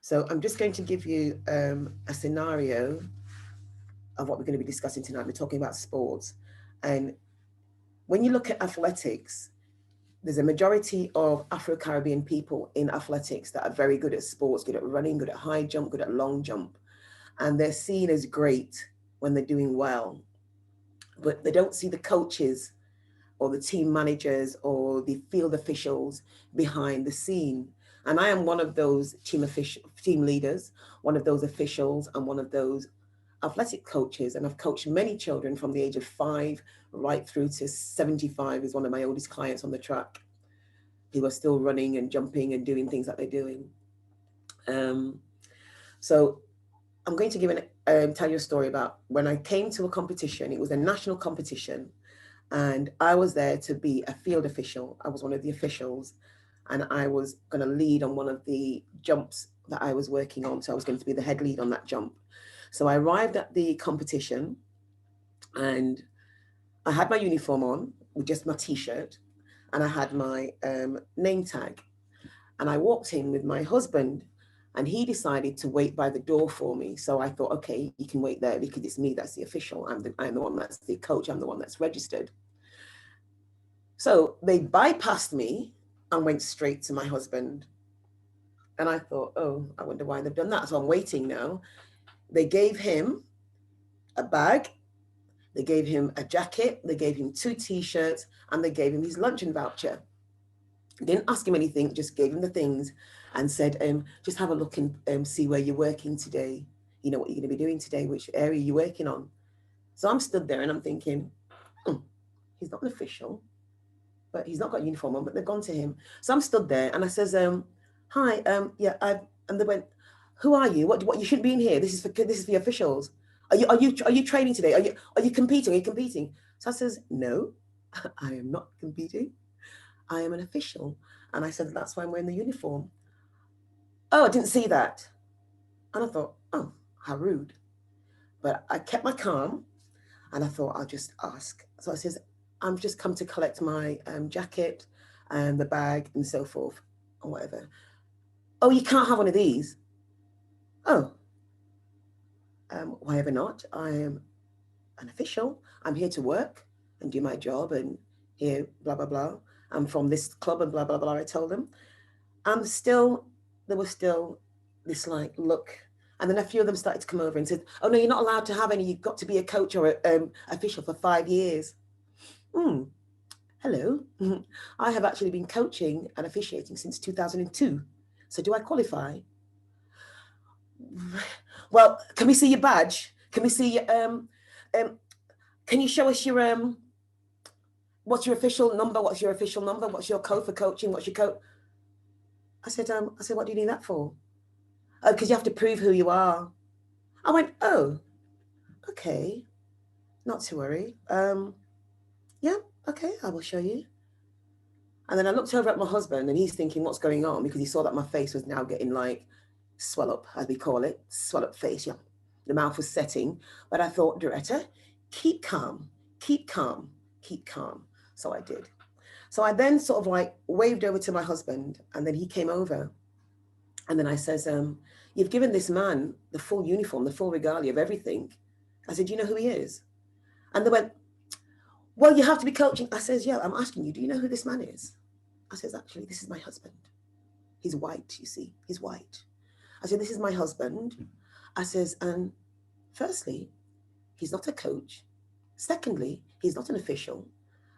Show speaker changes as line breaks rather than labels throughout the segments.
So I'm just going to give you a scenario of what we're going to be discussing tonight. We're talking about sports. And when you look at athletics, there's a majority of Afro-Caribbean people in athletics that are very good at sports, good at running, good at high jump, good at long jump. And they're seen as great when they're doing well. But they don't see the coaches or the team managers or the field officials behind the scene. And I am one of those team leaders, one of those officials, and one of those athletic coaches. And I've coached many children from the age of 5 right through to 75 is one of my oldest clients on the track, who are still running and jumping and doing things that they're doing. Um, so I'm going to tell you a story about when I came to a competition. It was a national competition, and I was there to be a field official. I was one of the officials, and I was going to lead on one of the jumps that I was working on. So I was going to be the head lead on that jump. So I arrived at the competition, and I had my uniform on with just my t-shirt, and I had my name tag. And I walked in with my husband, and he decided to wait by the door for me. So I thought, okay, you can wait there because it's me that's the official. I'm the one that's the coach. I'm the one that's registered. So they bypassed me and went straight to my husband. And I thought, oh, I wonder why they've done that. So I'm waiting now. They gave him a bag, they gave him a jacket, they gave him 2 t-shirts, and they gave him his luncheon voucher. Didn't ask him anything, just gave him the things and said, just have a look and see where you're working today. You know what you're going to be doing today, which area you're working on. So I'm stood there and I'm thinking, he's not an official, but he's not got a uniform on, but they've gone to him. So I'm stood there and I says, hi, yeah, and they went, who are you? What you shouldn't be in here. This is for officials. Are you training today? Are you competing? Are you competing? So I says, no, I am not competing. I am an official. And I said, that's why I'm wearing the uniform. Oh, I didn't see that. And I thought, oh, how rude. But I kept my calm and I thought, I'll just ask. So I says, I'm just come to collect my jacket and the bag and so forth or whatever. Oh, you can't have one of these. Oh, why ever not? I am an official. I'm here to work and do my job and here, blah, blah, blah. I'm from this club and blah, blah, blah, I told them. And still, there was still this like look. And then a few of them started to come over and said, oh, no, you're not allowed to have any. You've got to be a coach or an official for 5 years. Hello. I have actually been coaching and officiating since 2002. So do I qualify? Well, can we see your badge? Can we see your, can you show us your, what's your official number? What's your official number? What's your code for coaching? What's your code? I said, what do you need that for? Oh, because you have to prove who you are. I went, oh, okay, not to worry. Yeah, okay, I will show you. And then I looked over at my husband and he's thinking, what's going on? Because he saw that my face was now getting like swell up, as we call it, swell up face. Yeah, the mouth was setting. But I thought, Dorretta, keep calm, keep calm, keep calm. So I did. So I then sort of like waved over to my husband and then he came over. And then I says, you've given this man the full uniform, the full regalia of everything. I said, do you know who he is? And they went, well, you have to be coaching. I says, yeah, I'm asking you, do you know who this man is? I says, actually, this is my husband. He's white, you see, he's white. I said, this is my husband. I says, and firstly, he's not a coach. Secondly, he's not an official.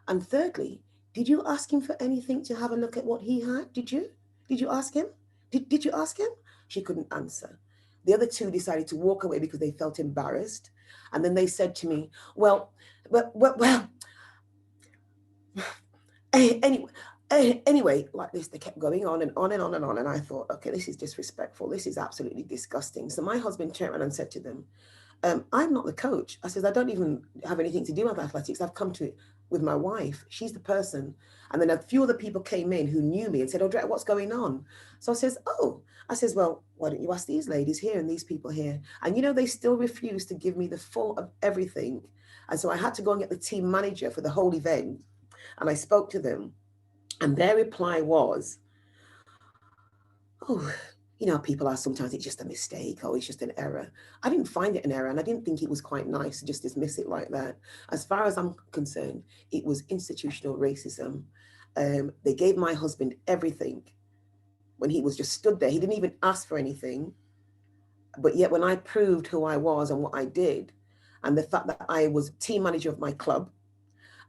And thirdly, did you ask him for anything to have a look at what he had? Did you? Did you ask him? Did you ask him? She couldn't answer. The other 2 decided to walk away because they felt embarrassed. And then they said to me, well, anyway, like this, they kept going on and on and on and on. And I thought, okay, this is disrespectful. This is absolutely disgusting. So my husband turned around and said to them, I'm not the coach. I said, I don't even have anything to do with athletics. I've come to it with my wife. She's the person. And then a few other people came in who knew me and said, oh, Dorretta, what's going on? So I says, well, why don't you ask these ladies here and these people here? And, you know, they still refused to give me the full of everything. And so I had to go and get the team manager for the whole event. And I spoke to them. And their reply was, oh, you know, people are sometimes it's just a mistake or it's just an error. I didn't find it an error, and I didn't think it was quite nice to just dismiss it like that. As far as I'm concerned, it was institutional racism. They gave my husband everything when he was just stood there. He didn't even ask for anything. But yet when I proved who I was and what I did, and the fact that I was team manager of my club,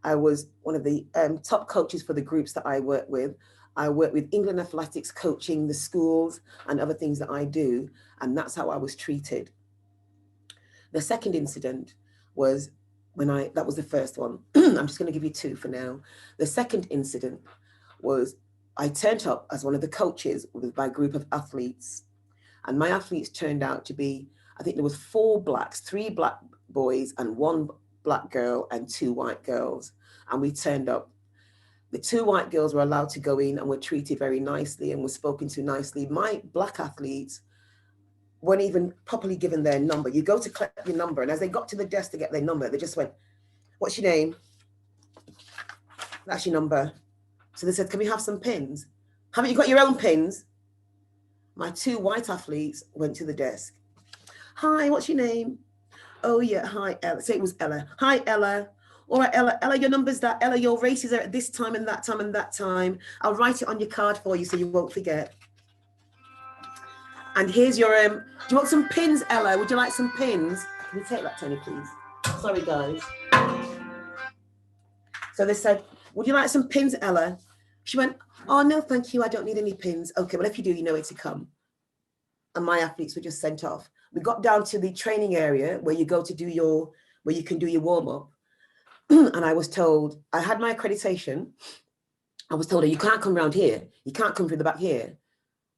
I was one of the top coaches for the groups that I work with. I work with England Athletics, coaching the schools and other things that I do. And that's how I was treated. The second incident was that was the first one. I'm just going to give you two for now. The second incident was I turned up as one of the coaches with my group of athletes. And my athletes turned out to be, I think there was 4 blacks, 3 black boys and 1 black girl and 2 white girls. And we turned up. The 2 white girls were allowed to go in and were treated very nicely and were spoken to nicely. My black athletes weren't even properly given their number. You go to collect your number, and as they got to the desk to get their number, they just went, "What's your name? That's your number." So they said, "Can we have some pins? Haven't you got your own pins?" My 2 white athletes went to the desk. "Hi, what's your name?" "Oh yeah, hi, Ella." Say it was Ella. "Hi, Ella. All right, Ella. Ella, your number's that. Ella, your races are at this time and that time and that time. I'll write it on your card for you so you won't forget. And here's your, do you want some pins, Ella? Would you like some pins?" Can you take that, Tony, please? Sorry, guys. So they said, "Would you like some pins, Ella?" She went, "Oh, no, thank you. I don't need any pins." "Okay, well, if you do, you know where to come." And my athletes were just sent off. We got down to the training area where you go to do where you can do your warm up. And I was told, I had my accreditation. I was told, "You can't come around here. You can't come through the back here."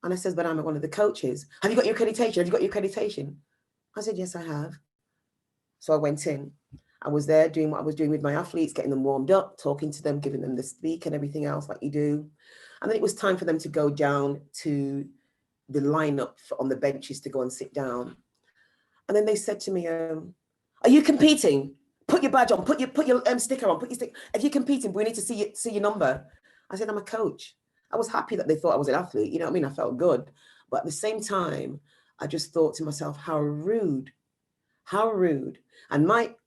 And I said, "But I'm one of the coaches. Have you got your accreditation? Have you got your accreditation?" I said, "Yes, I have." So I went in. I was there doing what I was doing with my athletes, getting them warmed up, talking to them, giving them the speak and everything else like you do. And then it was time for them to go down to the lineup on the benches to go and sit down. And then they said to me, "Are you competing? Put your badge on, put your sticker on, if you're competing, we need to see your number." I said, "I'm a coach." I was happy that they thought I was an athlete. You know what I mean? I felt good. But at the same time, I just thought to myself, how rude, how rude. And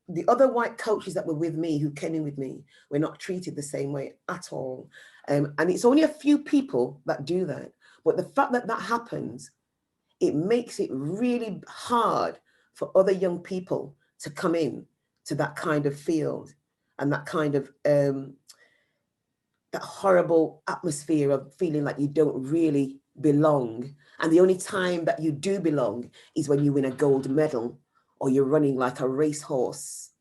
the other white coaches that were with me, who came in with me, were not treated the same way at all. And it's only a few people that do that. But the fact that that happens, it makes it really hard for other young people to come in to that kind of field and that kind of that horrible atmosphere of feeling like you don't really belong. And the only time that you do belong is when you win a gold medal or you're running like a racehorse,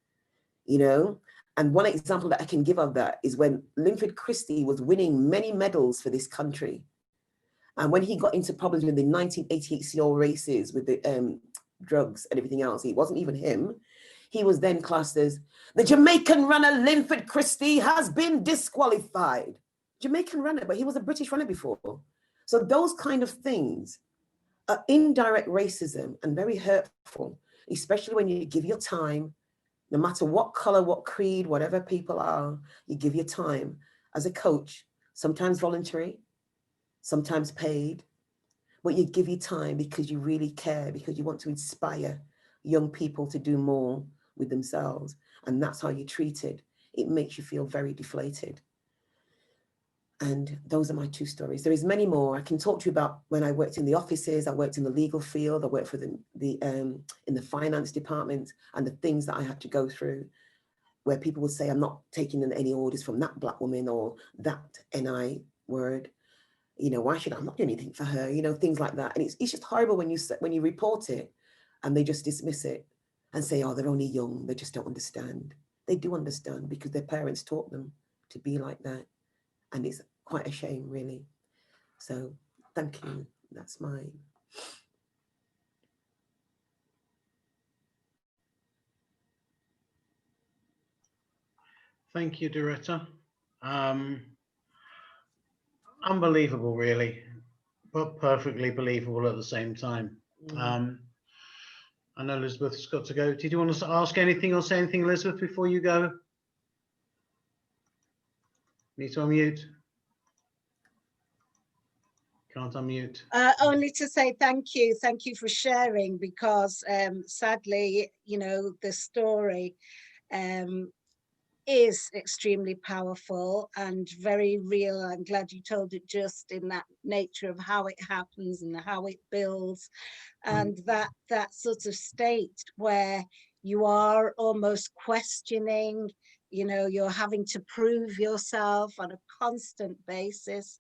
you know? And one example that I can give of that is when Linford Christie was winning many medals for this country. And when he got into problems with the 1988 CL races with the drugs and everything else, it wasn't even him. He was then classed as the Jamaican runner Linford Christie has been disqualified. Jamaican runner, but he was a British runner before. So those kind of things are indirect racism and very hurtful, especially when you give your time, no matter what color, what creed, whatever people are, you give your time as a coach, sometimes voluntary, sometimes paid, but you give your time because you really care, because you want to inspire young people to do more with themselves. And that's how you're treated. It makes you feel very deflated. And those are my 2 stories. There is many more. I can talk to you about when I worked in the offices, I worked in the legal field, I worked for in the finance department, and the things that I had to go through, where people would say, "I'm not taking any orders from that black woman or that NI word. You know, why should I'm not doing anything for her?" You know, things like that. And it's just horrible when you report it and they just dismiss it and say, "Oh, they're only young, they just don't understand." They do understand because their parents taught them to be like that. And it's quite a shame, really. So thank you. That's mine.
Thank you, Dorretta. Unbelievable, really, but perfectly believable at the same time. I know Elizabeth's got to go. Did you want to ask anything or say anything, Elizabeth, before you go? Need to unmute. Can't unmute.
Only to say thank you for sharing, because sadly, you know, the story um, is extremely powerful and very real. I'm glad you told it just in that nature of how it happens and how it builds, and that sort of state where you are almost questioning, you know, you're having to prove yourself on a constant basis.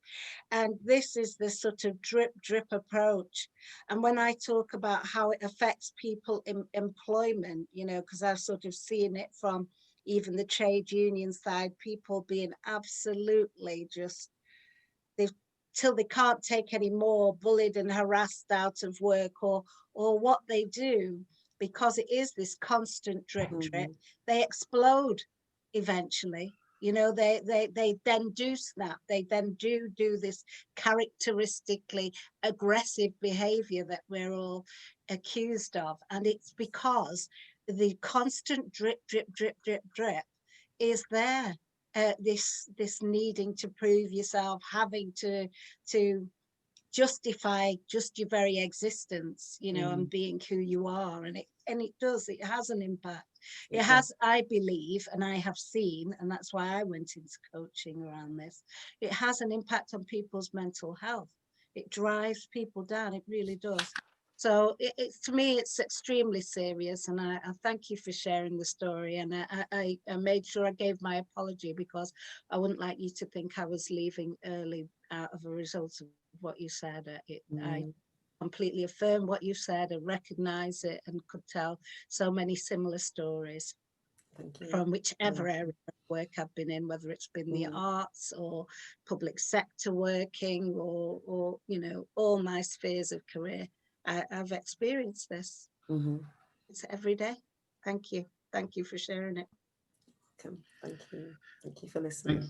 And this is the sort of drip drip approach. And when I talk about how it affects people in employment, you know, because I've sort of seen it from even the trade union side, people being absolutely just, they, till they can't take any more, bullied and harassed out of work, or what they do, because it is this constant drip drip, they explode eventually. You know, they then do snap, they then do this characteristically aggressive behavior that we're all accused of. And it's because the constant drip drip drip drip drip is there. This needing to prove yourself, having to justify just your very existence, you know, and being who you are. And it has an impact. It has, I believe, and I have seen, and that's why I went into coaching around this, it has an impact on people's mental health. It drives people down, it really does. So it's, to me, it's extremely serious, and I thank you for sharing the story. And I made sure I gave my apology, because I wouldn't like you to think I was leaving early out of a result of what you said. I completely affirm what you said and recognize it, and could tell so many similar stories from whichever area of work I've been in, whether it's been the arts or public sector working, or you know, all my spheres of career. I've experienced this. It's every day. Thank you. Thank you for sharing it.
Thank you. Thank you for listening.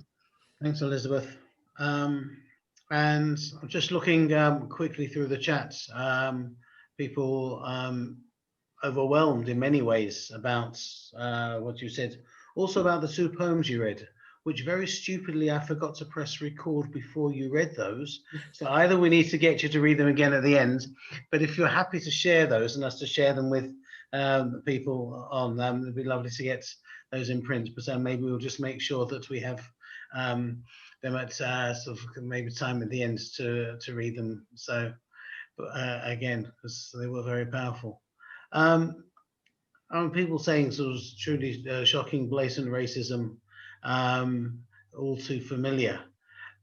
Thanks, Elizabeth. And I'm just looking quickly through the chats. People overwhelmed in many ways about what you said. Also about the two poems you read, which very stupidly I forgot to press record before you read those. So either we need to get you to read them again at the end, but if you're happy to share those and us to share them with people on them, it'd be lovely to get those in print. But maybe we'll just make sure that we have them at sort of maybe time at the end to read them. So again, because they were very powerful. People saying sort of truly shocking, blatant racism, all too familiar.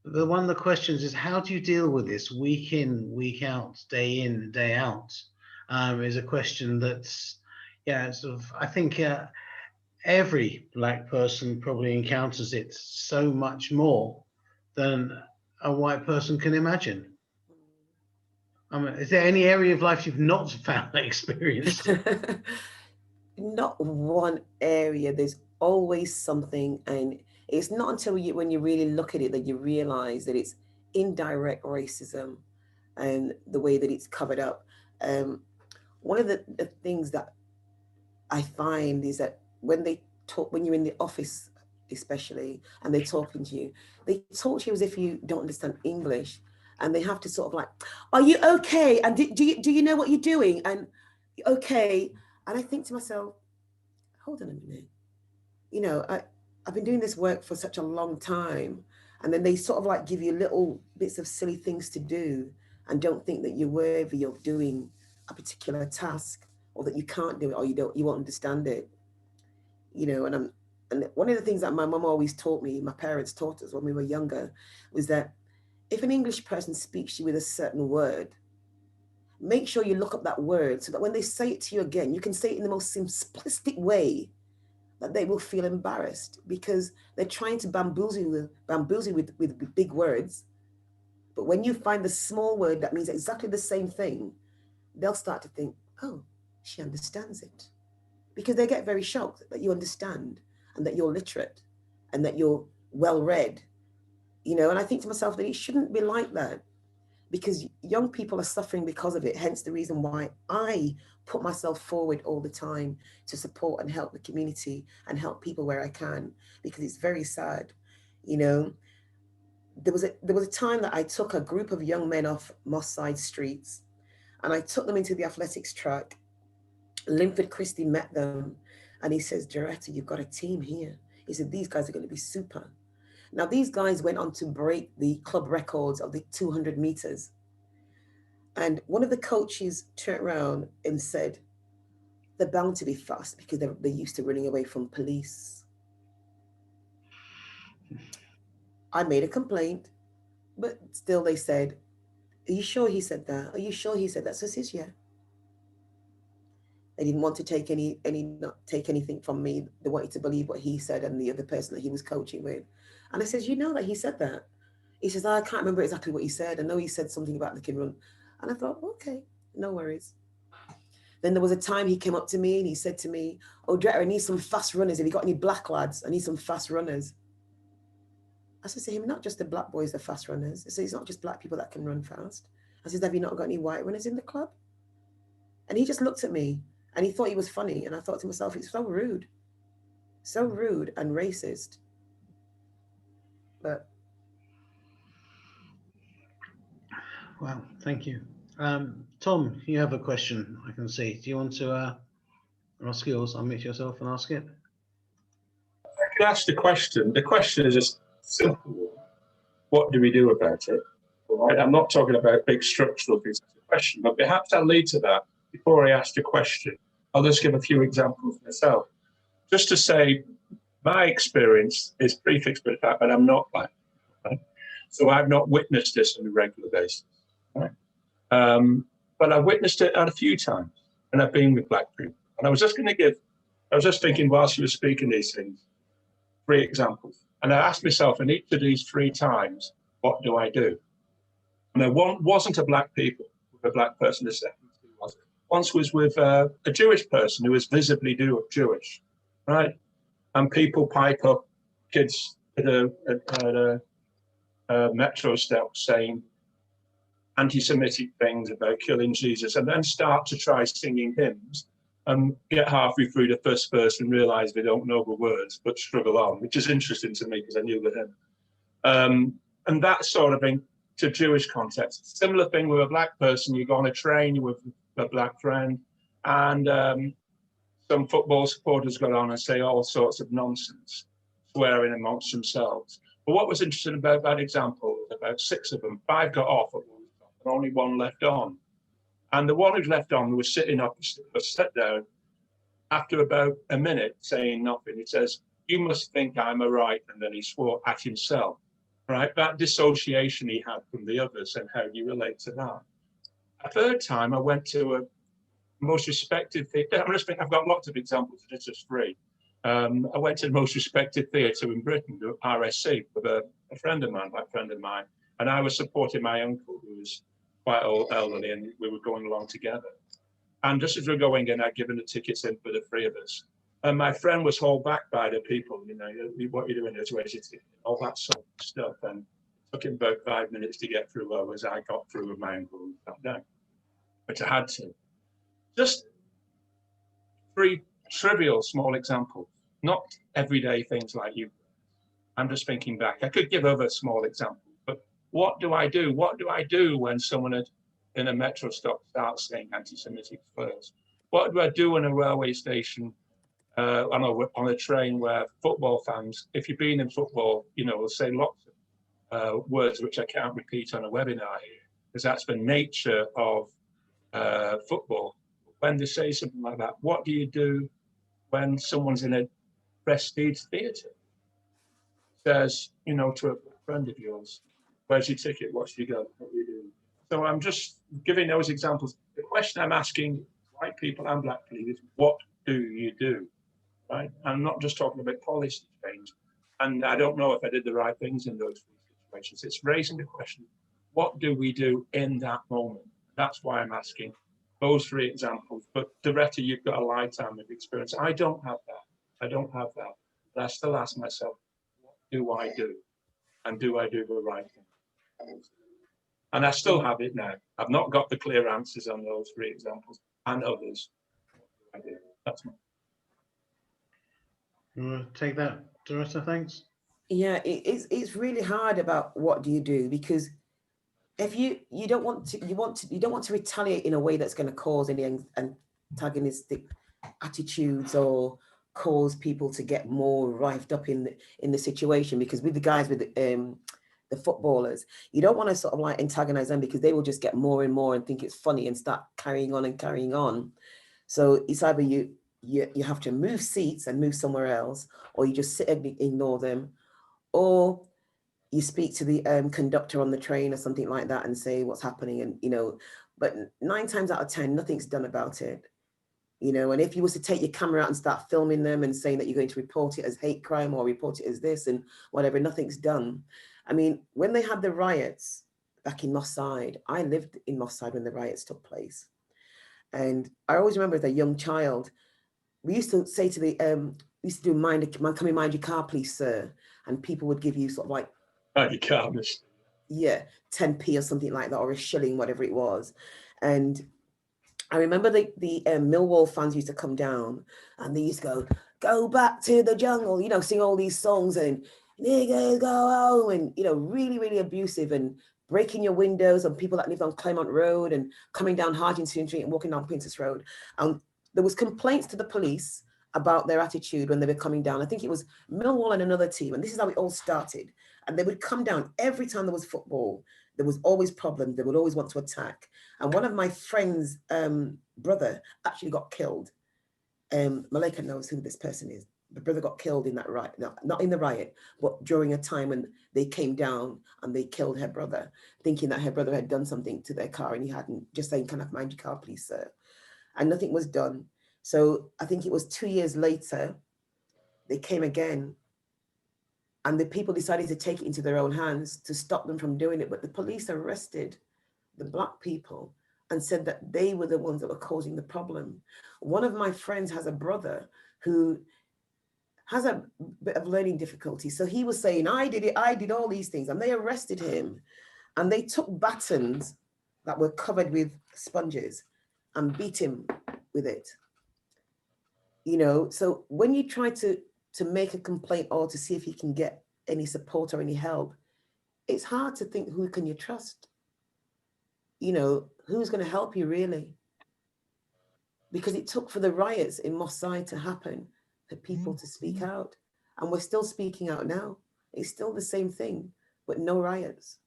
One of the questions is, how do you deal with this week in, week out, day out? Is a question that's, yeah, sort of, I think every Black person probably encounters it so much more than a white person can imagine. Is there any area of life you've not found that experienced?
Not one area. There's always something, and it's not until when you really look at it that you realize that it's indirect racism and the way that it's covered up. One of the things that I find is that when they talk, when you're in the office especially, and they're talking to you, they talk to you as if you don't understand English, and they have to sort of like, are you okay? And do you know what you're doing? And okay. And I think to myself, hold on a minute. You know, I've been doing this work for such a long time. And then they sort of like give you little bits of silly things to do and don't think that you're worthy of doing a particular task, or that you can't do it, or you won't understand it. You know, and one of the things that my mum always taught me, my parents taught us when we were younger, was that if an English person speaks to you with a certain word, make sure you look up that word so that when they say it to you again, you can say it in the most simplistic way that they will feel embarrassed, because they're trying to bamboozle with big words. But when you find the small word that means exactly the same thing, they'll start to think, oh, she understands it. Because they get very shocked that you understand, and that you're literate, and that you're well read. You know, and I think to myself that it shouldn't be like that, because young people are suffering because of it. Hence the reason why I put myself forward all the time to support and help the community and help people where I can, because it's very sad, you know. there was a time that I took a group of young men off Moss Side streets, and I took them into the athletics track. Linford Christie met them, and he says, Dorretta, you've got a team here. He said, these guys are going to be super. Now, these guys went on to break the club records of the 200 meters. And one of the coaches turned around and said, they're bound to be fast because they're used to running away from police. I made a complaint, but still they said, are you sure he said that? Are you sure he said that? So I says, yeah. They didn't want to take not take anything from me. They wanted to believe what he said and the other person that he was coaching with. And I says, you know that he said that? He says, I can't remember exactly what he said. I know he said something about the kid run. And I thought, okay, no worries. Then there was a time he came up to me and he said to me, oh, Dorretta, I need some fast runners. Have you got any black lads? I need some fast runners. I said to him, not just the black boys, the fast runners. I said, it's not just black people that can run fast. I said, have you not got any white runners in the club? And he just looked at me and he thought he was funny. And I thought to myself, it's so rude and racist. But.
Wow, thank you. Tom, you have a question, I can see. Do you want to ask yours? Unmute yourself and ask it.
I can ask the question. The question is just simple. What do we do about it? All right. I'm not talking about big structural things. That's the question, but perhaps I'll lead to that before I ask the question. I'll just give a few examples myself. Just to say, my experience is prefixed with that, but I'm not black. Right? So I've not witnessed this on a regular basis. Right? But I've witnessed it a few times, and I've been with black people. And I was just thinking whilst you were speaking these things, 3 examples. And I asked myself, in each of these 3 times, what do I do? And one wasn't a black people, with a black person. The second was. Once was with a Jewish person who was visibly Jewish, right? And people pipe up kids at a metro stop saying anti-Semitic things about killing Jesus, and then start to try singing hymns and get halfway through the first verse and realize they don't know the words but struggle on, which is interesting to me because I knew the hymn. And that sort of thing to Jewish context. Similar thing with a black person. You go on a train with a black friend, and some football supporters got on and say all sorts of nonsense, swearing amongst themselves. But what was interesting about that example was about 6 of them, 5 got off at one stop, and only 1 left on. And the one who left on was sitting up, sat down, after about a minute saying nothing. He says, you must think I'm a right, and then he swore at himself, right? That dissociation he had from the others and how you relate to that. A 3rd time, I went to a most respected theatre. I've got lots of examples, it's just 3. I went to the most respected theatre in Britain, the RSC, with a friend of mine, and I was supporting my uncle, who was quite elderly, and we were going along together. And just as we were going in, I'd given the tickets in for the 3 of us. And my friend was hauled back by the people, what are you doing? Where's your ticket? All that sort of stuff. And it took him about 5 minutes to get through, as I got through with my uncle and sat down, which I had to. Just 3 trivial small examples, not everyday things like you. I'm just thinking back. I could give other small examples, but what do I do? What do I do when someone in a metro stop starts saying anti-Semitic slurs? What do I do in a railway station, on a train where football fans, if you've been in football, will say lots of words which I can't repeat on a webinar here, because that's the nature of football. When they say something like that, what do you do when someone's in a prestige theatre? Says, to a friend of yours, where's your ticket? What's your go? What do you do? So I'm just giving those examples. The question I'm asking white people and black people is, what do you do? Right? I'm not just talking about policy change. And I don't know if I did the right things in those situations. It's raising the question, what do we do in that moment? That's why I'm asking those 3 examples. But Dorretta, you've got a lifetime of experience. I don't have that. But I still ask myself, what do I do? And do I do the right thing? And I still have it now. I've not got the clear answers on those 3 examples and others. What do I do? That's my.
You want to take that, Dorretta? Thanks.
Yeah, it's really hard about what do you do, because if you don't want to, you don't want to retaliate in a way that's going to cause any antagonistic attitudes, or cause people to get more rifed up in the situation. Because with the guys, with the footballers, you don't want to sort of like antagonize them, because they will just get more and more and think it's funny and start carrying on and carrying on. So it's either you have to move seats and move somewhere else, or you just sit and ignore them, or you speak to the conductor on the train or something like that and say what's happening. And but 9 times out of 10 nothing's done about it. And if you was to take your camera out and start filming them and saying that you're going to report it as hate crime or report it as this and whatever, nothing's done. I mean, when they had the riots back in Moss Side, I lived in Moss Side when the riots took place, and I always remember as a young child, we used to say to the we used to do come and mind your car, please, sir, and people would give you sort of like,
You can't miss.
yeah, 10p or something like that, or a shilling, whatever it was. And I remember the Millwall fans used to come down and they used to go back to the jungle, sing all these songs and niggas go home, and really, really abusive, and breaking your windows on people that lived on Claremont Road and coming down Hartington Street and walking down Princess Road. And there was complaints to the police about their attitude when they were coming down. I think it was Millwall and another team, and this is how it all started. And they would come down every time there was football. There was always problems. They would always want to attack. And one of my friend's brother actually got killed. Malika knows who this person is. The brother got killed in that riot, not in the riot, but during a time when they came down and they killed her brother, thinking that her brother had done something to their car and he hadn't, just saying, "Can I mind your car, please, sir?" And nothing was done. So I think it was 2 years later, they came again, and the people decided to take it into their own hands to stop them from doing it. But the police arrested the Black people and said that they were the ones that were causing the problem. One of my friends has a brother who has a bit of learning difficulty. So he was saying, I did all these things. And they arrested him, and they took batons that were covered with sponges and beat him with it. So when you try to make a complaint or to see if you can get any support or any help, it's hard to think, who can you trust? Who's going to help you really? Because it took for the riots in Moss Side to happen for people to speak out. And we're still speaking out now. It's still the same thing, but no riots.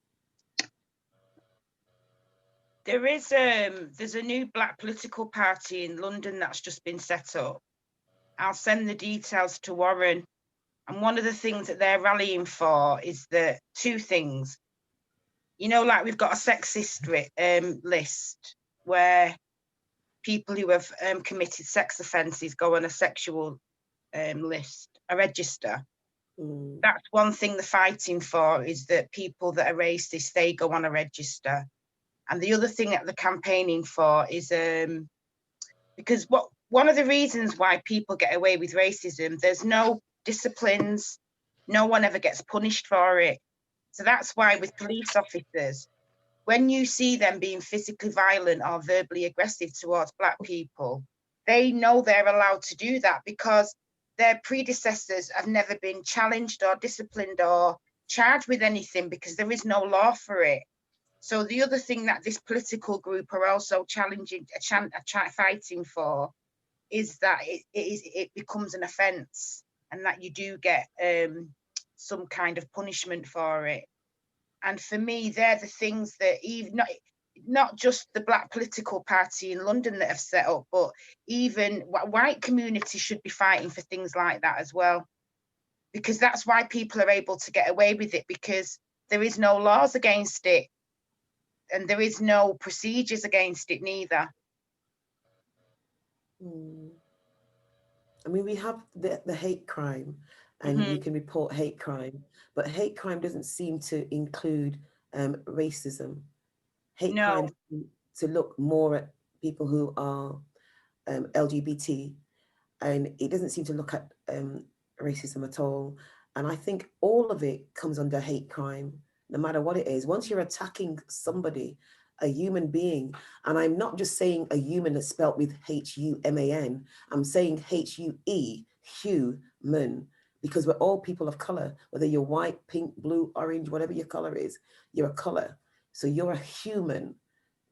There's a new Black political party in London that's just been set up. I'll send the details to Warren. And one of the things that they're rallying for is the two things. Like we've got a sexist list where people who have committed sex offences go on a sexual list, a register. That's one thing they're fighting for, is that people that are racist, they go on a register. And the other thing that they're campaigning for is because one of the reasons why people get away with racism, there's no disciplines, no one ever gets punished for it. So that's why with police officers, when you see them being physically violent or verbally aggressive towards Black people, they know they're allowed to do that because their predecessors have never been challenged or disciplined or charged with anything, because there is no law for it. So the other thing that this political group are also challenging, fighting for, is that it becomes an offence, and that you do get some kind of punishment for it. And for me, they're the things that even not just the Black political party in London that have set up, but even white communities should be fighting for things like that as well, because that's why people are able to get away with it, because there is no laws against it, and there is no procedures against it neither.
I mean, we have the hate crime, and you can report hate crime, but hate crime doesn't seem to include racism. Hate crime to look more at people who are LGBT, and it doesn't seem to look at racism at all. And I think all of it comes under hate crime, no matter what it is. Once you're attacking somebody, a human being, and I'm not just saying a human that's spelt with Human, I'm saying HUE, human, because we're all people of color, whether you're white, pink, blue, orange, whatever your color is, you're a color. So you're a human,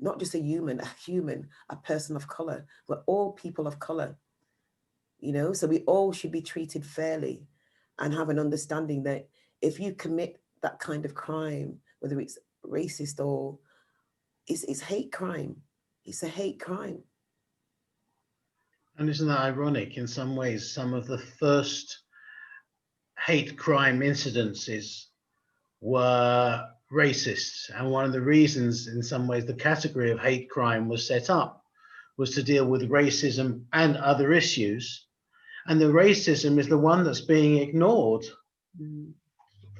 not just a human, a person of color. We're all people of color, you know, so we all should be treated fairly and have an understanding that if you commit that kind of crime, whether it's racist or it's hate crime, it's a hate crime.
And isn't that ironic? In some ways, some of the first hate crime incidences were racist. And one of the reasons, in some ways, the category of hate crime was set up was to deal with racism and other issues. And the racism is the one that's being ignored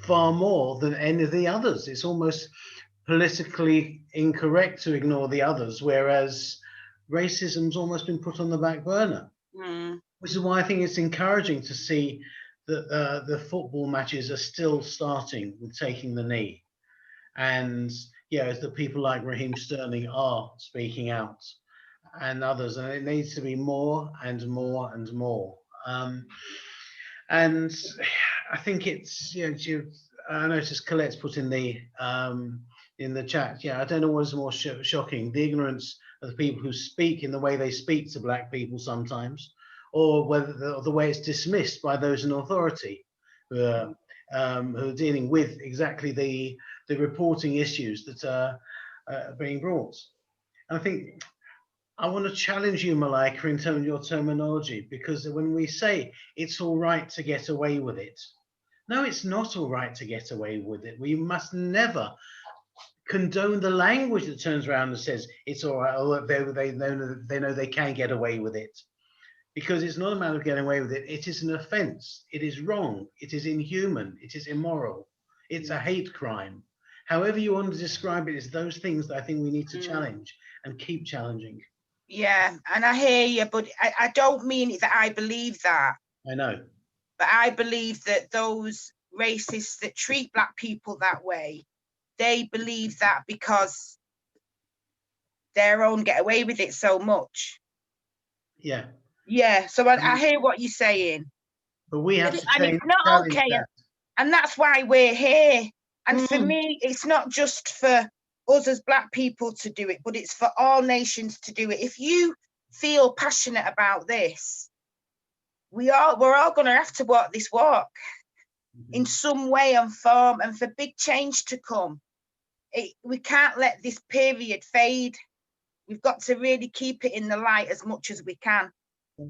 far more than any of the others. It's almost politically incorrect to ignore the others, whereas racism's almost been put on the back burner. Which is why I think it's encouraging to see that the football matches are still starting with taking the knee. And yeah, as the people like Raheem Sterling are speaking out, and others, and it needs to be more and more and more. And I think it's, you know, I noticed Colette's put in the chat, yeah, I don't know what is more shocking, the ignorance of the people who speak in the way they speak to black people sometimes, or whether the way it's dismissed by those in authority who are dealing with exactly the reporting issues that are being brought. And I think I want to challenge you, Malika, in terms of your terminology, because when we say it's all right to get away with it, no, it's not all right to get away with it. We must never condone the language that turns around and says it's all right, or they know they can get away with it. Because it's not a matter of getting away with it. It is an offense. It is wrong. It is inhuman. It is immoral. It's a hate crime. However you want to describe it, it's those things that I think we need to challenge and keep challenging.
Yeah, and I hear you, but I don't mean it that I believe that.
I know.
But I believe that those racists that treat black people that way, they believe that because their own get away with it so much.
Yeah.
Yeah, so I hear what you're saying.
But we have to
and it's not okay,
that.
And that's why we're here. And for me, it's not just for us as black people to do it, but it's for all nations to do it. If you feel passionate about this, we're all going to have to walk this walk in some way and form, and for big change to come. We can't let this period fade. We've got to really keep it in the light as much as we can,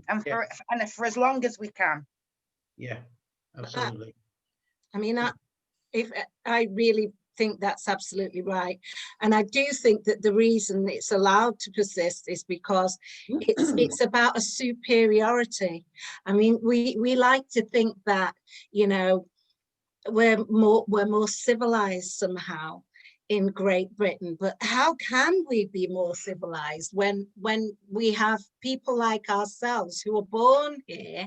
and for as long as we can.
Yeah, absolutely.
I mean, I really think that's absolutely right. And I do think that the reason it's allowed to persist is because it's about a superiority. I mean, we like to think that, you know, we're more civilized somehow in Great Britain, but how can we be more civilized when we have people like ourselves who are born here,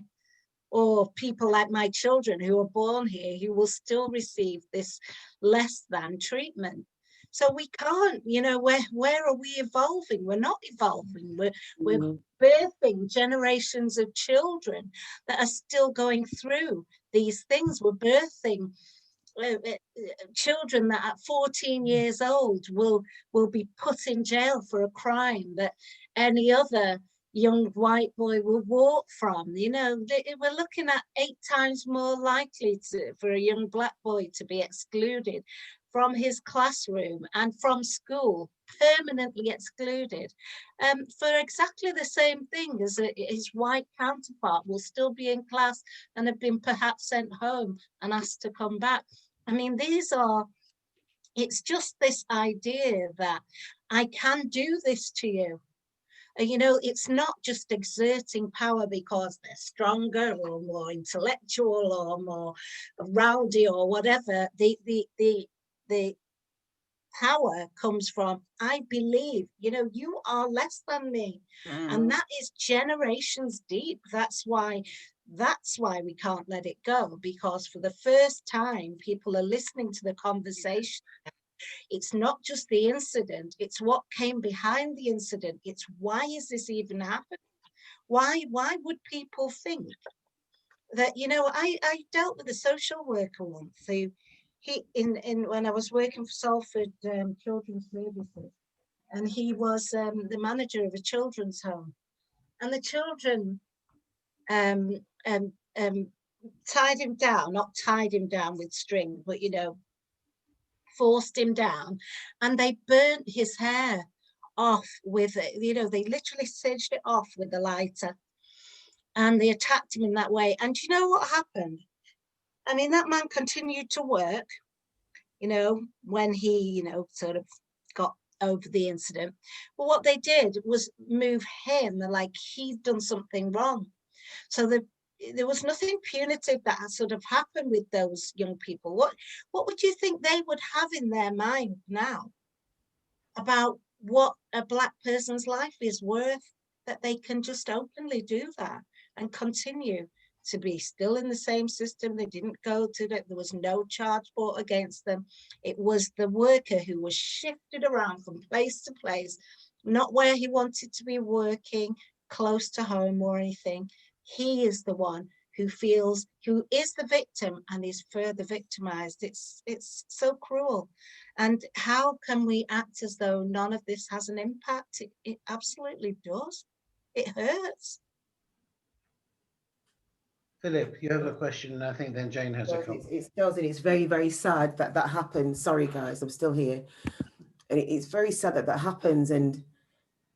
or people like my children who are born here, who will still receive this less than treatment? So we can't, you know, where are we evolving? We're not evolving. We're birthing generations of children that are still going through these things. We're birthing children that at 14 years old will be put in jail for a crime that any other young white boy will walk from. You know, we're looking at 8 times more likely for a young black boy to be excluded from his classroom and from school, permanently excluded, for exactly the same thing as his white counterpart will still be in class and have been perhaps sent home and asked to come back. I mean, it's just this idea that I can do this to you. You know, it's not just exerting power because they're stronger or more intellectual or more rowdy or whatever. The power comes from, I believe, you know, you are less than me. And that is generations deep. That's why we can't let it go, because for the first time, people are listening to the conversation. It's not just the incident, it's what came behind the incident. It's why is this even happening? Why would people think that, you know, I dealt with a social worker once who when I was working for Salford Children's Services, and he was the manager of a children's home, and the children um, um, um, tied him down, not tied him down with string, but, you know, forced him down, and they burnt his hair off with, you know, they literally singed it off with the lighter, and they attacked him in that way. And you know what happened? I mean, that man continued to work, you know, when he, you know, sort of got over the incident. But what they did was move him, like he'd done something wrong. So there was nothing punitive that had sort of happened with those young people. What would you think they would have in their mind now about what a Black person's life is worth, that they can just openly do that and continue to be still in the same system? They didn't go to that. There was no charge brought against them. It was the worker who was shifted around from place to place, not where he wanted to be working, close to home or anything. He is the one who is the victim and is further victimized. It's so cruel. And how can we act as though none of this has an impact? It absolutely does. It hurts.
Philip, you have a question, and I think then Jane has a comment.
It does, and it's very, very sad that that happened. Sorry, guys, I'm still here. And it's very sad that that happens, and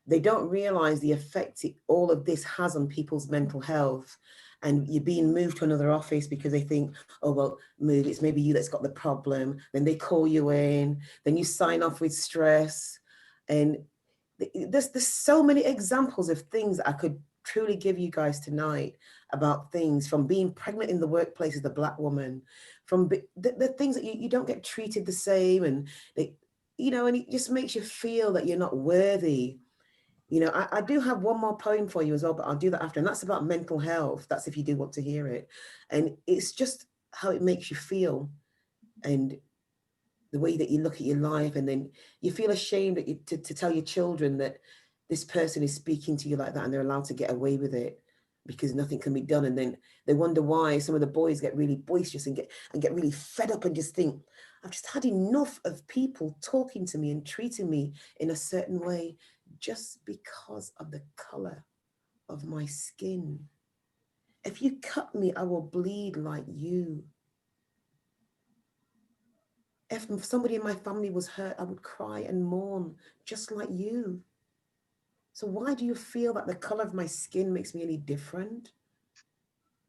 they don't realize the effect all of this has on people's mental health. And you're being moved to another office because they think, oh, well, move, it's maybe you that's got the problem. Then they call you in, then you sign off with stress. And there's so many examples of things that I could truly give you guys tonight about things, from being pregnant in the workplace as a Black woman, from the things that you don't get treated the same, and they, you know, and it just makes you feel that you're not worthy. You know, I do have one more poem for you as well, but I'll do that after, and that's about mental health. That's if you do want to hear it. And it's just how it makes you feel, and the way that you look at your life, and then you feel ashamed that to tell your children that this person is speaking to you like that, and they're allowed to get away with it because nothing can be done. And then they wonder why some of the boys get really boisterous and get really fed up and just think, I've just had enough of people talking to me and treating me in a certain way just because of the color of my skin. If you cut me, I will bleed like you. If somebody in my family was hurt, I would cry and mourn just like you. So why do you feel that the color of my skin makes me any different?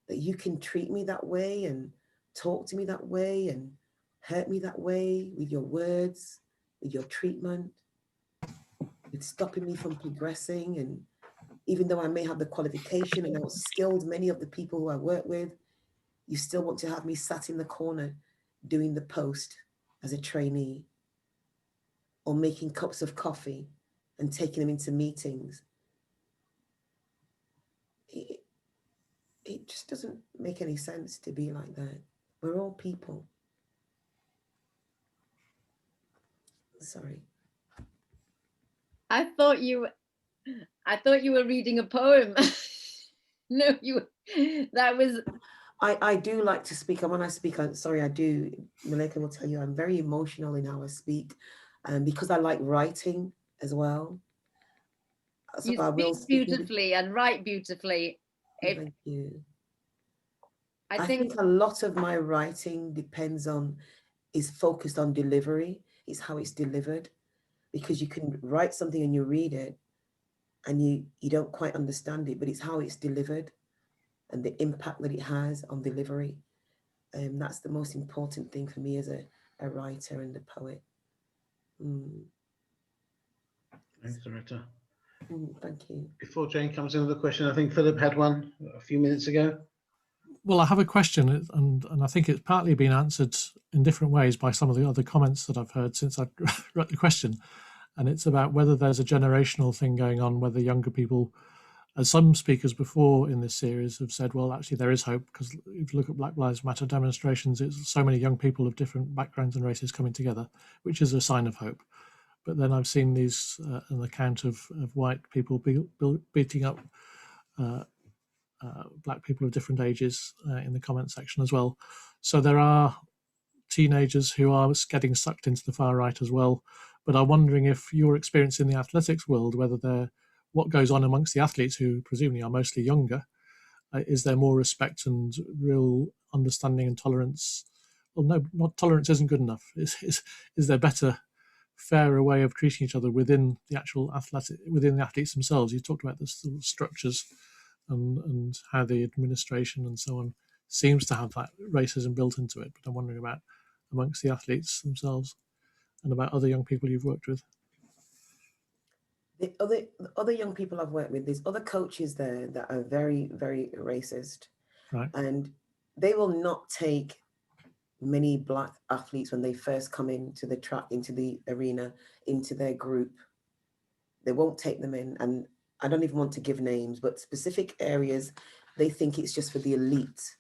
That you can treat me that way and talk to me that way and hurt me that way with your words, with your treatment, with stopping me from progressing. And even though I may have the qualification and outskilled many of the people who I work with, you still want to have me sat in the corner doing the post as a trainee, or making cups of coffee and taking them into meetings. It just doesn't make any sense to be like that. We're all people. Sorry.
I thought you were reading a poem. No, that was.
I do like to speak, and when I speak, I do. Malika will tell you I'm very emotional in how I speak, because I like writing as well. So
you speak beautifully and write beautifully.
Thank you. I think a lot of my writing is focused on delivery. It's how it's delivered, because you can write something and you read it and you don't quite understand it, but it's how it's delivered and the impact that it has on delivery. That's the most important thing for me as a writer and a poet.
Thanks, Dorretta.
Thank you.
Before Jane comes in with a question, I think Philip had one a few minutes ago.
Well, I have a question, and I think it's partly been answered in different ways by some of the other comments that I've heard since I wrote the question. And it's about whether there's a generational thing going on, whether younger people, as some speakers before in this series have said, well, actually there is hope, because if you look at Black Lives Matter demonstrations, it's so many young people of different backgrounds and races coming together, which is a sign of hope. But then I've seen an account of white people beating up black people of different ages in the comment section as well. So there are teenagers who are getting sucked into the far right as well. But I'm wondering if your experience in the athletics world, what goes on amongst the athletes who presumably are mostly younger, is there more respect and real understanding and tolerance? Well, no, not tolerance isn't good enough. Is there better, fairer way of treating each other within the athletes themselves? You talked about the sort of structures and how the administration and so on seems to have that racism built into it. But I'm wondering about amongst the athletes themselves and about other young people you've worked with.
The other young people I've worked with, there's other coaches there that are very, very racist.
Right.
And they will not take many black athletes when they first come into the track, into the arena, into their group. They won't take them in. And I don't even want to give names, but specific areas, they think it's just for the elite,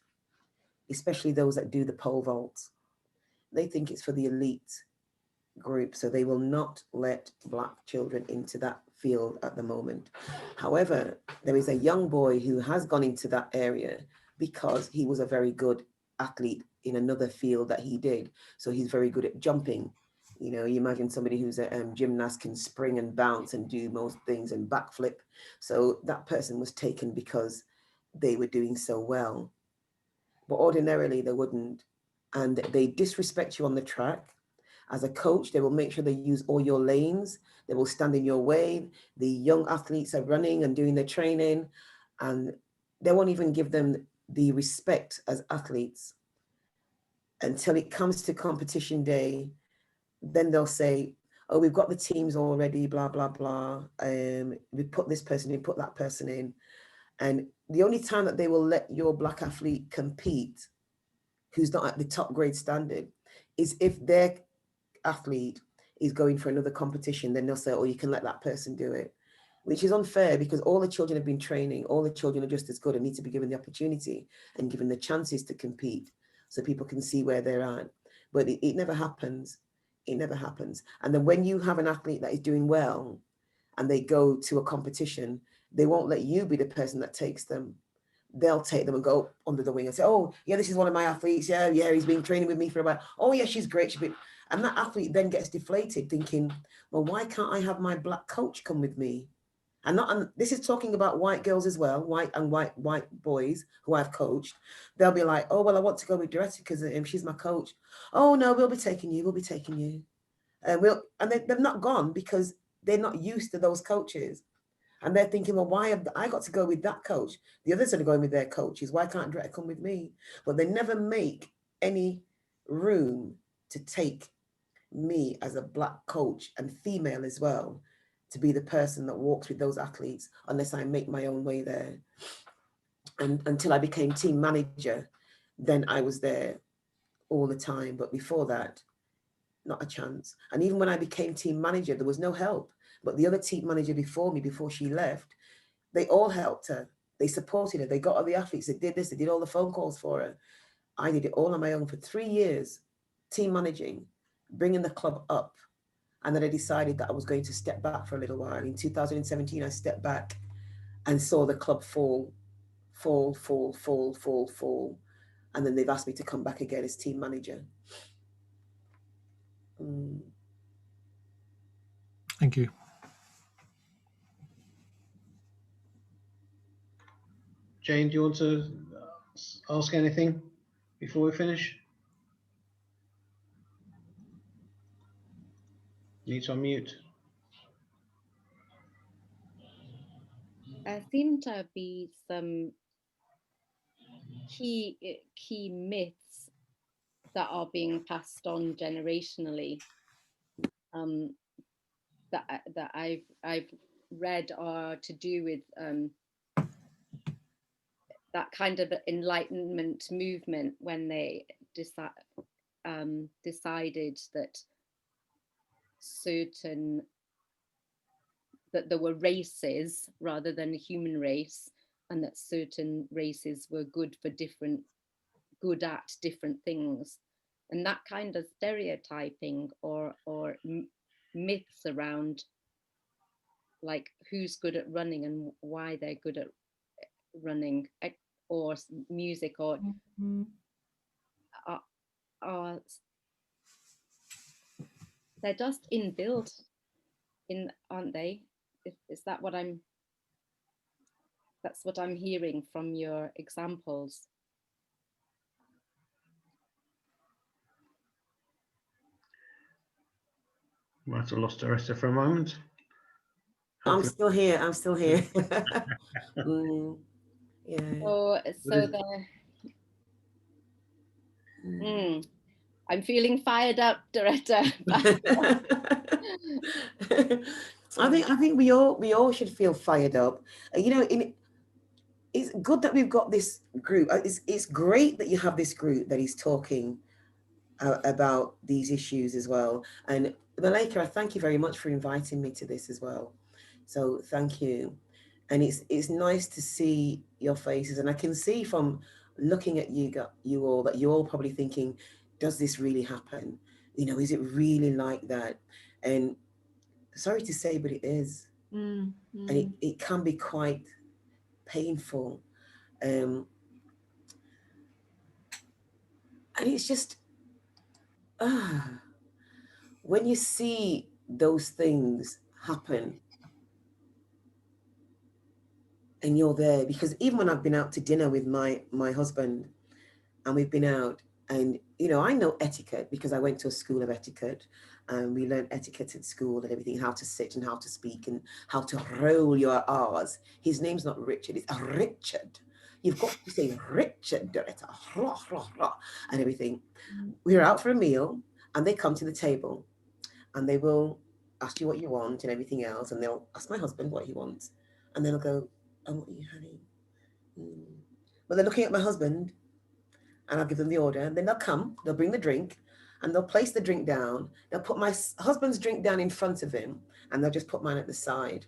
especially those that do the pole vault. They think it's for the elite group, so they will not let black children into that field at the moment. However, there is a young boy who has gone into that area because he was a very good athlete in another field that he did. So he's very good at jumping. You know, you imagine somebody who's a gymnast can spring and bounce and do most things and backflip. So that person was taken because they were doing so well. But ordinarily they wouldn't. And they disrespect you on the track. As a coach, they will make sure they use all your lanes. They will stand in your way. The young athletes are running and doing their training, and they won't even give them the respect as athletes until it comes to competition day. Then they'll say, oh, we've got the teams already, blah, blah, blah. We put this person in, put that person in. And the only time that they will let your black athlete compete, who's not at the top grade standard, is if their athlete is going for another competition. Then they'll say, oh, you can let that person do it, which is unfair because all the children have been training. All the children are just as good and need to be given the opportunity and given the chances to compete so people can see where they're at. But it never happens. It never happens. And then when you have an athlete that is doing well and they go to a competition, they won't let you be the person that takes them. They'll take them and go under the wing and say, oh, yeah, this is one of my athletes. Yeah, he's been training with me for about, oh, yeah, she's great. And that athlete then gets deflated thinking, well, why can't I have my black coach come with me? And this is talking about white girls as well, white boys who I've coached. They'll be like, oh, well, I want to go with Dorretta because she's my coach. Oh, no, we'll be taking you. And they've not gone because they're not used to those coaches. And they're thinking, well, why have I got to go with that coach? The others are going with their coaches. Why can't Dorretta come with me? But they never make any room to take me as a black coach and female as well to be the person that walks with those athletes unless I make my own way there. And until I became team manager, then I was there all the time. But before that, not a chance. And even when I became team manager, there was no help. But the other team manager before me, before she left, they all helped her. They supported her. They got all the athletes. They did this. They did all the phone calls for her. I did it all on my own for 3 years, team managing, bringing the club up. And then I decided that I was going to step back for a little while. In 2017, I stepped back and saw the club fall. And then they've asked me to come back again as team manager.
Thank you.
Jane, do you want to ask anything before we finish? You need to unmute.
There seem to be some key myths that are being passed on generationally that I've read are to do with that kind of Enlightenment movement when they decided that that there were races rather than a human race, and that certain races were good at different things, and that kind of stereotyping or myths around like who's good at running and why they're good at running, or music, or are they're just inbuilt in, aren't they? Is that what that's what I'm hearing from your examples?
Might have lost Dorretta for a moment.
I'm still here. I'm still here. Yeah.
So I'm feeling fired up, Dorretta.
I think we all should feel fired up. You know, it's good that we've got this group. It's great that you have this group that is talking about these issues as well. And Malika, I thank you very much for inviting me to this as well. So thank you. And it's nice to see your faces, and I can see from looking at you all that you're all probably thinking, does this really happen? You know, is it really like that? And sorry to say, but it is. And it can be quite painful. And it's just, when you see those things happen and you're there, because even when I've been out to dinner with my husband, and we've been out, and you know, I know etiquette because I went to a school of etiquette, and we learned etiquette at school and everything, how to sit and how to speak and how to roll your R's. His name's not Richard, it's Richard. You've got to say Richard, Dorretta, and everything. We were out for a meal, and they come to the table, and they will ask you what you want and everything else, and they'll ask my husband what he wants, and then I'll go, "And what are you having?" But they're looking at my husband, and I'll give them the order, and then they'll bring the drink, and they'll place the drink down. They'll put my husband's drink down in front of him, and they'll just put mine at the side.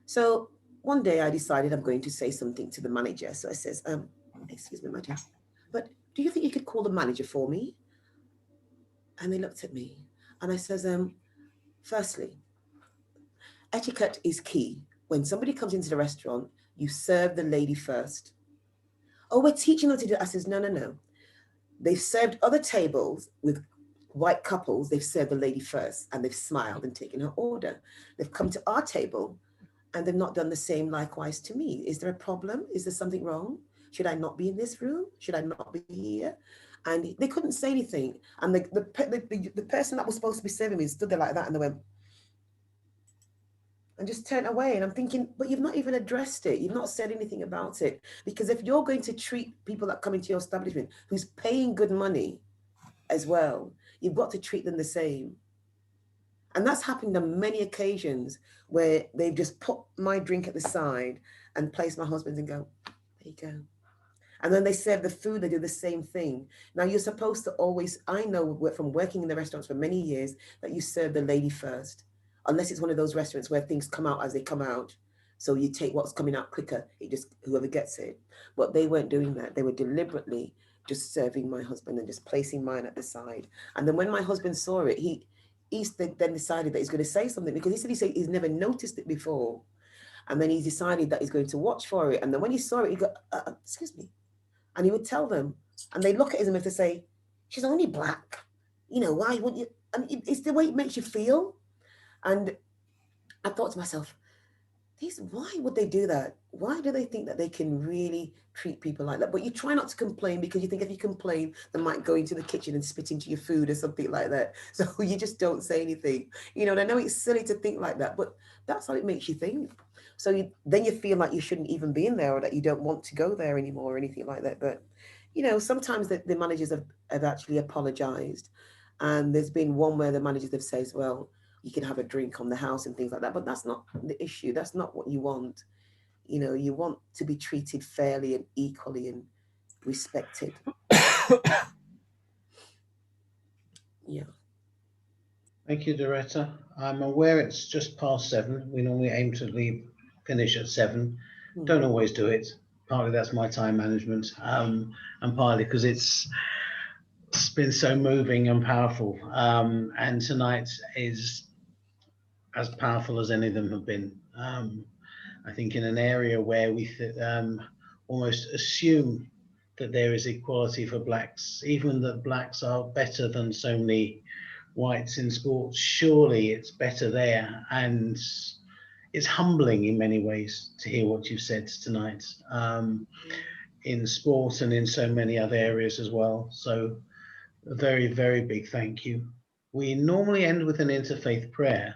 So one day I decided I'm going to say something to the manager. So I says, "Excuse me, madam, but do you think you could call the manager for me?" And they looked at me, and I says, "Firstly, etiquette is key. When somebody comes into the restaurant, you serve the lady first." "Oh, we're teaching them to do it." I says, no. They've served other tables with white couples. They've served the lady first, and they've smiled and taken her order. They've come to our table, and they've not done the same likewise to me. Is there a problem? Is there something wrong? Should I not be in this room? Should I not be here? And they couldn't say anything. And the person that was supposed to be serving me stood there like that, and they went, and just turned away. And I'm thinking, but you've not even addressed it. You've not said anything about it. Because if you're going to treat people that come into your establishment who's paying good money as well, you've got to treat them the same. And that's happened on many occasions where they've just put my drink at the side and placed my husband's and go, "There you go." And then they serve the food, they do the same thing. Now you're supposed to always, I know from working in the restaurants for many years, that you serve the lady first. Unless it's one of those restaurants where things come out as they come out. So you take what's coming out quicker, it just, whoever gets it. But they weren't doing that. They were deliberately just serving my husband and just placing mine at the side. And then when my husband saw it, he then decided that he's going to say something, because he said he's never noticed it before. And then he decided that he's going to watch for it. And then when he saw it, he go, "Excuse me." And he would tell them, and they look at him as if to say, "She's only black. You know, why would you?" And it's the way it makes you feel. And I thought to myself, why would they do that? Why do they think that they can really treat people like that? But you try not to complain, because you think if you complain, they might go into the kitchen and spit into your food or something like that. So you just don't say anything. You know, and I know it's silly to think like that, but that's how it makes you think. So then you feel like you shouldn't even be in there, or that you don't want to go there anymore or anything like that. But, you know, sometimes the managers have actually apologized. And there's been one where the managers have said, well, you can have a drink on the house and things like that. But that's not the issue. That's not what you want. You know, you want to be treated fairly and equally and respected. Yeah.
Thank you, Dorretta. I'm aware it's just past 7. We normally aim to finish at 7. Don't always do it. Partly that's my time management, and partly because it's been so moving and powerful. And tonight is as powerful as any of them have been. I think in an area where we almost assume that there is equality for blacks, even that blacks are better than so many whites in sports, surely it's better there. And it's humbling in many ways to hear what you've said tonight, in sport and in so many other areas as well. So a very, very big thank you. We normally end with an interfaith prayer,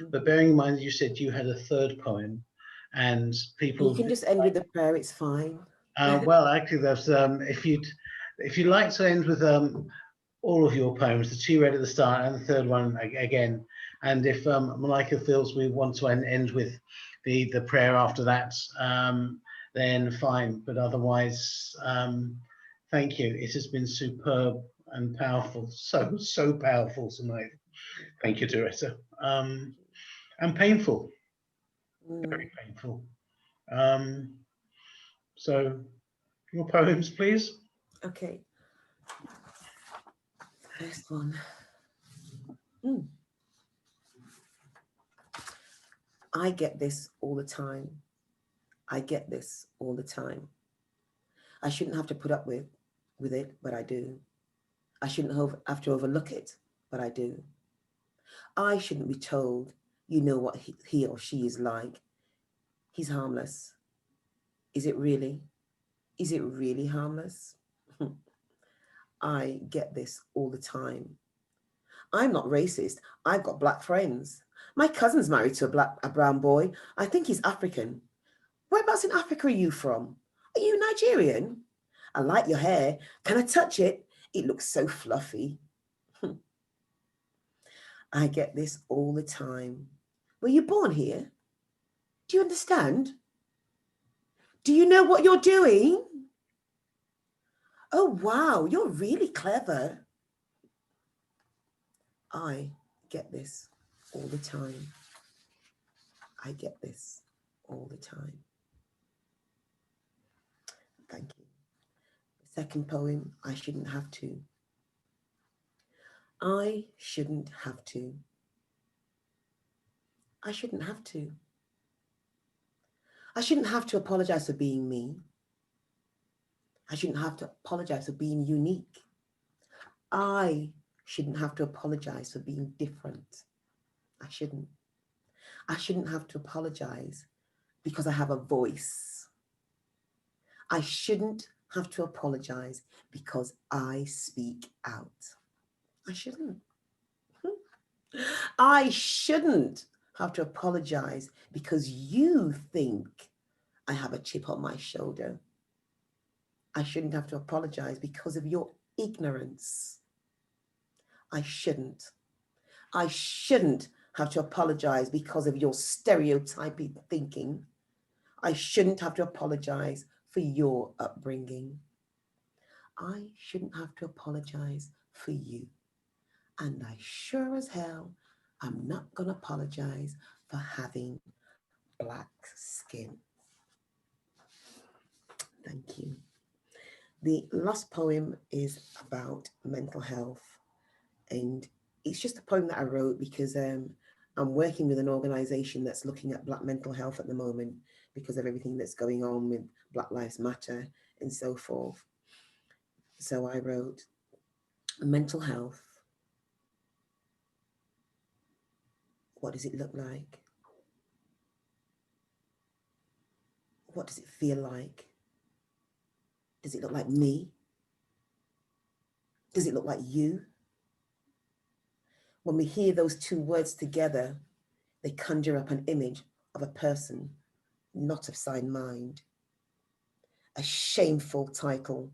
but bearing in mind you said you had a third poem, and people...
You can just end with the prayer, it's fine.
Well, actually, that's if you'd like to end with all of your poems, the two read at the start and the third one again, and if Malika feels we want to end with the prayer after that, then fine. But otherwise, thank you. It has been superb and powerful, so powerful tonight. Thank you, Dorretta. And painful, very painful. So your poems, please.
Okay. First one. I get this all the time. I get this all the time. I shouldn't have to put up with it, but I do. I shouldn't have to overlook it, but I do. I shouldn't be told, you know what he or she is like. He's harmless. Is it really? Is it really harmless? I get this all the time. I'm not racist. I've got black friends. My cousin's married to a brown boy. I think he's African. Whereabouts in Africa are you from? Are you Nigerian? I like your hair. Can I touch it? It looks so fluffy. I get this all the time. Were you born here? Do you understand? Do you know what you're doing? Oh, wow, you're really clever. I get this all the time. I get this all the time. Thank you. The second poem, I shouldn't have to. I shouldn't have to. I shouldn't have to. I shouldn't have to apologize for being me. I shouldn't have to apologize for being unique. I shouldn't have to apologize for being different. I shouldn't. I shouldn't have to apologize because I have a voice. I shouldn't have to apologize because I speak out. I shouldn't. I shouldn't have to apologize because you think I have a chip on my shoulder. I shouldn't have to apologize because of your ignorance. I shouldn't. I shouldn't have to apologize because of your stereotyping thinking. I shouldn't have to apologize for your upbringing. I shouldn't have to apologize for you. And I sure as hell am not going to apologize for having black skin. Thank you. The last poem is about mental health, and it's just a poem that I wrote because I'm working with an organization that's looking at black mental health at the moment because of everything that's going on with Black Lives Matter and so forth. So I wrote, mental health. What does it look like? What does it feel like? Does it look like me? Does it look like you? When we hear those two words together, they conjure up an image of a person not of sound mind. A shameful title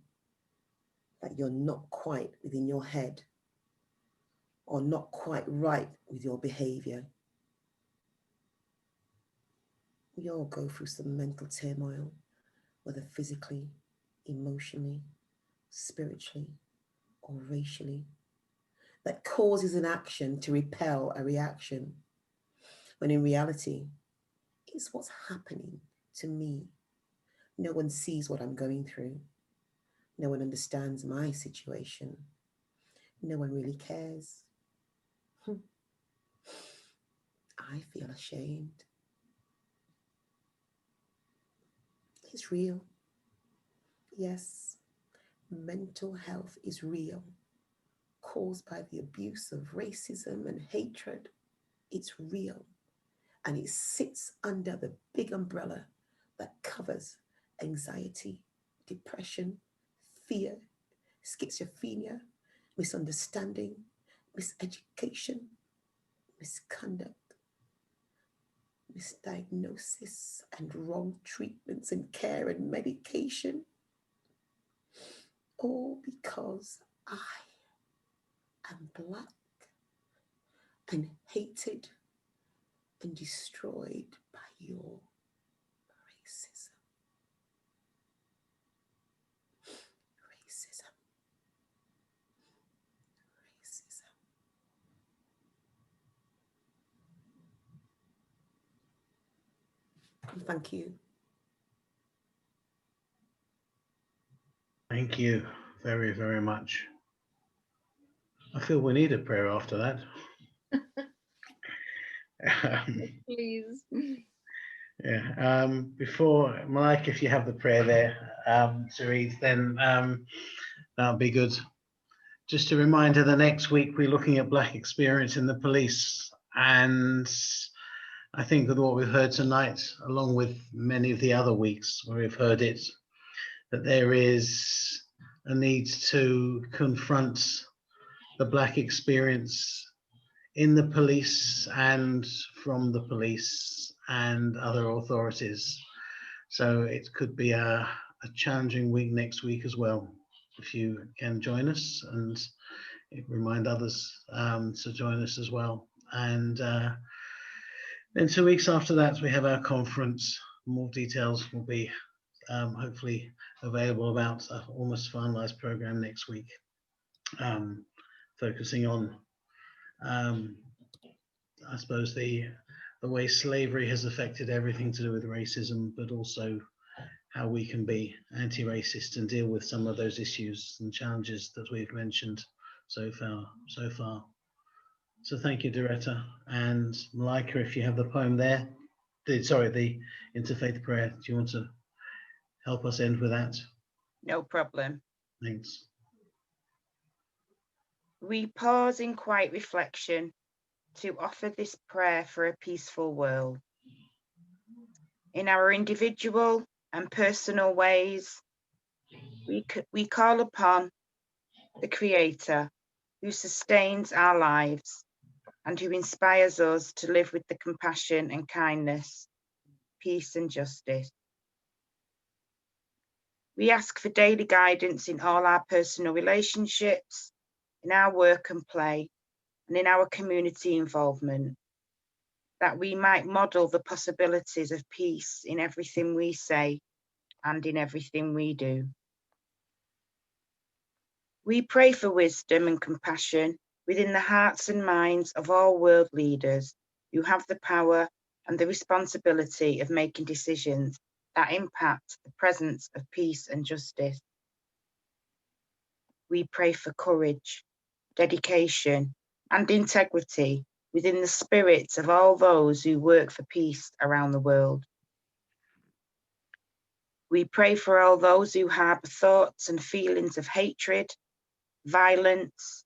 that you're not quite within your head or not quite right with your behavior. We all go through some mental turmoil, whether physically, emotionally, spiritually, or racially, that causes an action to repel a reaction, when in reality, it's what's happening to me. No one sees what I'm going through. No one understands my situation. No one really cares. I feel ashamed. is real. Yes, mental health is real, caused by the abuse of racism and hatred. It's real, and it sits under the big umbrella that covers anxiety, depression, fear, schizophrenia, misunderstanding, miseducation, misconduct, misdiagnosis, and wrong treatments and care and medication. All because I am Black and hated and destroyed by your racism. Racism. Racism. Thank you.
Thank you very, very much. I feel we need a prayer after that.
Please.
Yeah. Before, Mike, if you have the prayer there to read, then that'll be good. Just a reminder, the next week we're looking at Black experience in the police, and I think with what we've heard tonight, along with many of the other weeks where we've heard it, that there is a need to confront the Black experience in the police and from the police and other authorities. So it could be a challenging week next week as well. If you can join us, and remind others to join us as well. And then 2 weeks after that, we have our conference. More details will be hopefully available about an almost finalized program next week, focusing on, I suppose, the way slavery has affected everything to do with racism, but also how we can be anti-racist and deal with some of those issues and challenges that we've mentioned so far. So thank you, Dorretta. And Malika, if you have the poem there, the interfaith prayer, do you want to help us end with that?
No problem.
Thanks.
We pause in quiet reflection to offer this prayer for a peaceful world. In our individual and personal ways, we call upon the Creator who sustains our lives and who inspires us to live with the compassion and kindness, peace and justice. We ask for daily guidance in all our personal relationships, in our work and play, and in our community involvement, that we might model the possibilities of peace in everything we say and in everything we do. We pray for wisdom and compassion within the hearts and minds of all world leaders who have the power and the responsibility of making decisions that impact the presence of peace and justice. We pray for courage, dedication, and integrity within the spirits of all those who work for peace around the world. We pray for all those who harbour thoughts and feelings of hatred, violence,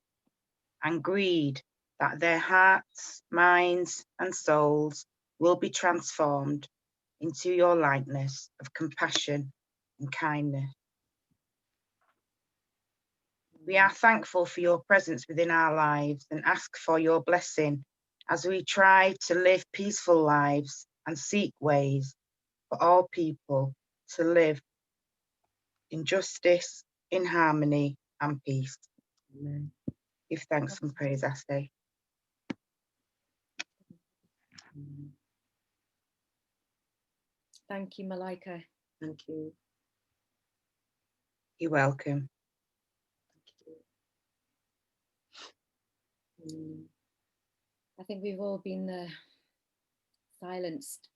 and greed, that their hearts, minds, and souls will be transformed into your likeness of compassion and kindness. We are thankful for your presence within our lives and ask for your blessing as we try to live peaceful lives and seek ways for all people to live in justice, in harmony and peace. Amen. Give thanks and praise, I say.
Thank you, Malika.
Thank you.
You're welcome.
I think we've all been silenced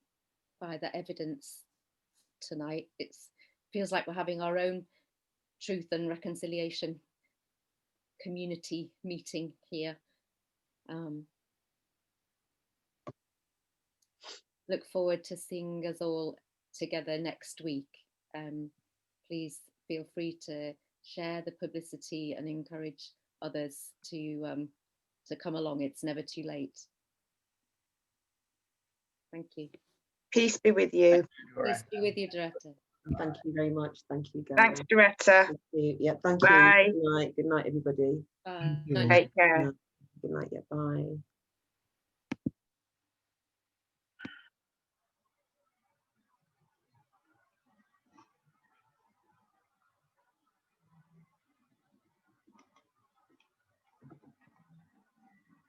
by the evidence tonight. It feels like we're having our own truth and reconciliation community meeting here. Look forward to seeing us all together next week. please feel free to share the publicity and encourage others to come along. It's never too late. Thank you.
Peace be with you.
Peace be with you, Dorretta.
Thank you very much. Thank you, Gary.
Thanks, Dorretta.
Thank you. Yeah, thank
Bye.
you. Good night. Good night, everybody.
Bye.
Thank you.
Take care.
Good night. Yeah, bye.